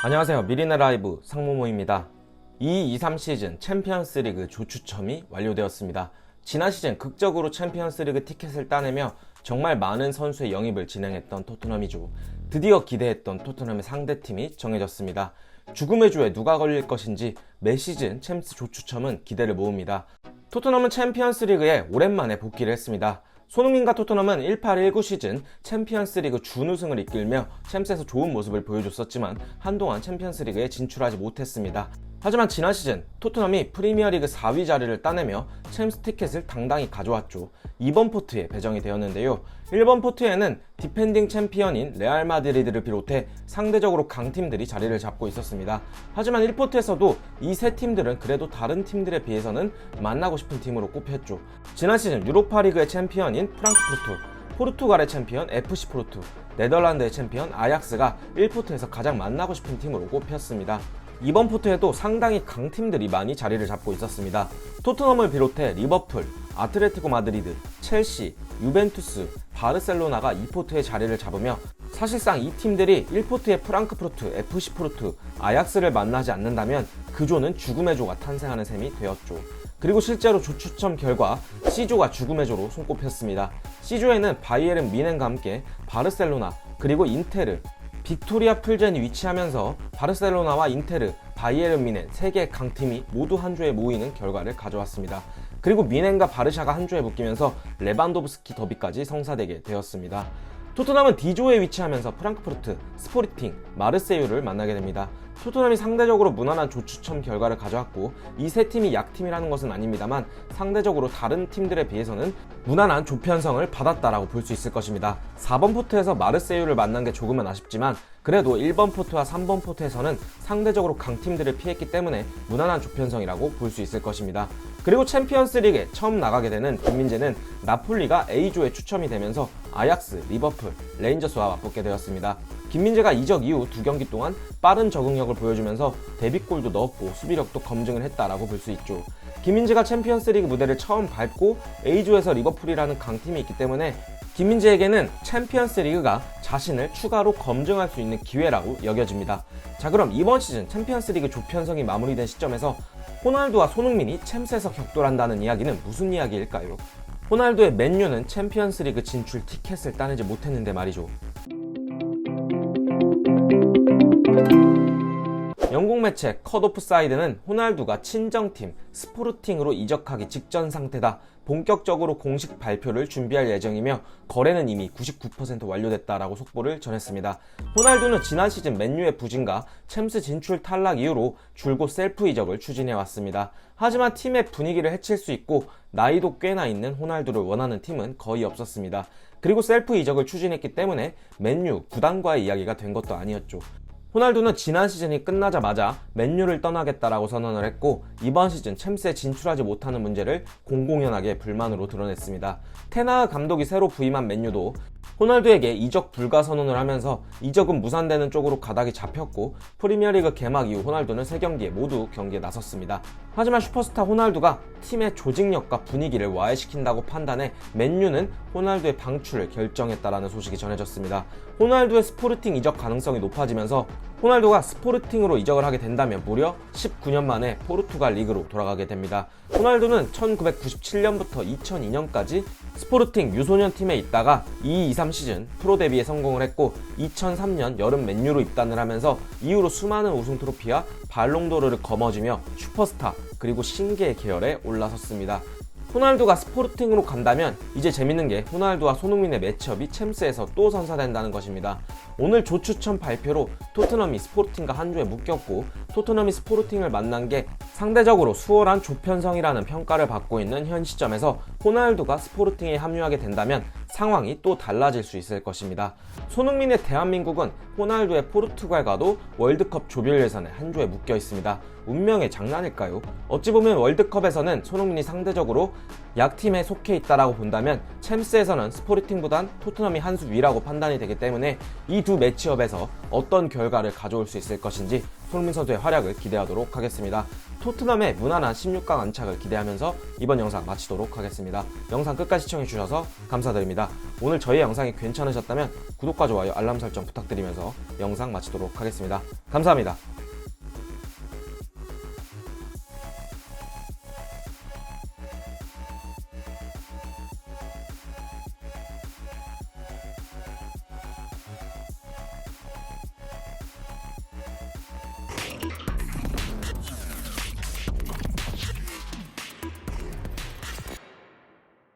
안녕하세요. 미리네 라이브 상무모입니다. 2-2-3 시즌 챔피언스 리그 조추첨이 완료되었습니다. 지난 시즌 극적으로 챔피언스 리그 티켓을 따내며 정말 많은 선수의 영입을 진행했던 토트넘이죠. 드디어 기대했던 토트넘의 상대팀이 정해졌습니다. 죽음의 조에 누가 걸릴 것인지 매 시즌 챔스 조추첨은 기대를 모읍니다. 토트넘은 챔피언스 리그에 오랜만에 복귀를 했습니다. 손흥민과 토트넘은 18-19 시즌 챔피언스 리그 준우승을 이끌며 챔스에서 좋은 모습을 보여줬었지만 한동안 챔피언스 리그에 진출하지 못했습니다. 하지만 지난 시즌 토트넘이 프리미어리그 4위 자리를 따내며 챔스 티켓을 당당히 가져왔죠. 2번 포트에 배정이 되었는데요. 1번 포트에는 디펜딩 챔피언인 레알 마드리드를 비롯해 상대적으로 강팀들이 자리를 잡고 있었습니다. 하지만 1포트에서도 이 세 팀들은 그래도 다른 팀들에 비해서는 만나고 싶은 팀으로 꼽혔죠. 지난 시즌 유로파리그의 챔피언인 프랑크푸르트, 포르투갈의 챔피언 FC 포르투, 네덜란드의 챔피언 아약스가 1포트에서 가장 만나고 싶은 팀으로 꼽혔습니다. 이번 포트에도 상당히 강팀들이 많이 자리를 잡고 있었습니다. 토트넘을 비롯해 리버풀, 아틀레티코 마드리드, 첼시, 유벤투스, 바르셀로나가 이 포트에 자리를 잡으며 사실상 이 팀들이 1포트의 프랑크푸르트, FC 포르투, 아약스를 만나지 않는다면 그 조는 죽음의 조가 탄생하는 셈이 되었죠. 그리고 실제로 조 추첨 결과 C조가 죽음의 조로 손꼽혔습니다. C조에는 바이에른 뮌헨과 함께 바르셀로나, 그리고 인테르, 빅토리아 풀젠이 위치하면서 바르셀로나와 인테르, 바이에른 뮌헨 3개의 강팀이 모두 한 조에 모이는 결과를 가져왔습니다. 그리고 뮌헨과 바르샤가 한 조에 묶이면서 레반도브스키 더비까지 성사되게 되었습니다. 토트넘은 D조에 위치하면서 프랑크푸르트, 스포르팅, 마르세유를 만나게 됩니다. 토트넘이 상대적으로 무난한 조추첨 결과를 가져왔고 이 세 팀이 약팀이라는 것은 아닙니다만 상대적으로 다른 팀들에 비해서는 무난한 조편성을 받았다라고 볼 수 있을 것입니다. 4번 포트에서 마르세유를 만난 게 조금은 아쉽지만 그래도 1번 포트와 3번 포트에서는 상대적으로 강팀들을 피했기 때문에 무난한 조편성이라고 볼 수 있을 것입니다. 그리고 챔피언스 리그에 처음 나가게 되는 김민재는 나폴리가 A조에 추첨이 되면서 아약스, 리버풀, 레인저스와 맞붙게 되었습니다. 김민재가 이적 이후 2경기 동안 빠른 적응력을 보여주면서 데뷔골도 넣었고 수비력도 검증을 했다라고 볼 수 있죠. 김민재가 챔피언스 리그 무대를 처음 밟고 A조에서 리버풀이라는 강팀이 있기 때문에 김민재에게는 챔피언스 리그가 자신을 추가로 검증할 수 있는 기회라고 여겨집니다. 자, 그럼 이번 시즌 챔피언스 리그 조편성이 마무리된 시점에서 호날두와 손흥민이 챔스에서 격돌한다는 이야기는 무슨 이야기일까요? 호날두의 맨유는 챔피언스 리그 진출 티켓을 따내지 못했는데 말이죠. 영국 매체 컷 오프 사이드는 호날두가 친정팀 스포르팅으로 이적하기 직전 상태다. 본격적으로 공식 발표를 준비할 예정이며 거래는 이미 99% 완료됐다라고 속보를 전했습니다. 호날두는 지난 시즌 맨유의 부진과 챔스 진출 탈락 이후로 줄곧 셀프 이적을 추진해왔습니다. 하지만 팀의 분위기를 해칠 수 있고 나이도 꽤나 있는 호날두를 원하는 팀은 거의 없었습니다. 그리고 셀프 이적을 추진했기 때문에 맨유 구단과의 이야기가 된 것도 아니었죠. 호날두는 지난 시즌이 끝나자마자 맨유를 떠나겠다라고 선언을 했고 이번 시즌 챔스에 진출하지 못하는 문제를 공공연하게 불만으로 드러냈습니다. 테나흐 감독이 새로 부임한 맨유도 호날두에게 이적 불가 선언을 하면서 이적은 무산되는 쪽으로 가닥이 잡혔고 프리미어리그 개막 이후 호날두는 3경기에 모두 경기에 나섰습니다. 하지만 슈퍼스타 호날두가 팀의 조직력과 분위기를 와해시킨다고 판단해 맨유는 호날두의 방출을 결정했다라는 소식이 전해졌습니다. 호날두의 스포르팅 이적 가능성이 높아지면서 호날두가 스포르팅으로 이적을 하게 된다면 무려 19년 만에 포르투갈 리그로 돌아가게 됩니다. 호날두는 1997년부터 2002년까지 스포르팅 유소년 팀에 있다가 2-2-3 시즌 프로 데뷔에 성공을 했고 2003년 여름 맨유로 입단을 하면서 이후로 수많은 우승 트로피와 발롱도르를 거머쥐며 슈퍼스타 그리고 신기의 계열에 올라섰습니다. 호날두가 스포르팅으로 간다면 이제 재밌는 게 호날두와 손흥민의 매치업이 챔스에서 또 선사된다는 것입니다. 오늘 조추첨 발표로 토트넘이 스포르팅과 한 조에 묶였고 토트넘이 스포르팅을 만난 게 상대적으로 수월한 조편성이라는 평가를 받고 있는 현 시점에서 호날두가 스포르팅에 합류하게 된다면 상황이 또 달라질 수 있을 것입니다. 손흥민의 대한민국은 호날두의 포르투갈과도 월드컵 조별 예선에 한 조에 묶여 있습니다. 운명의 장난일까요? 어찌 보면 월드컵에서는 손흥민이 상대적으로 약팀에 속해 있다라고 본다면 챔스에서는 스포르팅보단 토트넘이 한 수 위라고 판단이 되기 때문에 이 두 매치업에서 어떤 결과를 가져올 수 있을 것인지 손흥민 선수의 활약을 기대하도록 하겠습니다. 토트넘의 무난한 16강 안착을 기대하면서 이번 영상 마치도록 하겠습니다. 영상 끝까지 시청해주셔서 감사드립니다. 오늘 저희 영상이 괜찮으셨다면 구독과 좋아요, 알람 설정 부탁드리면서 영상 마치도록 하겠습니다. 감사합니다.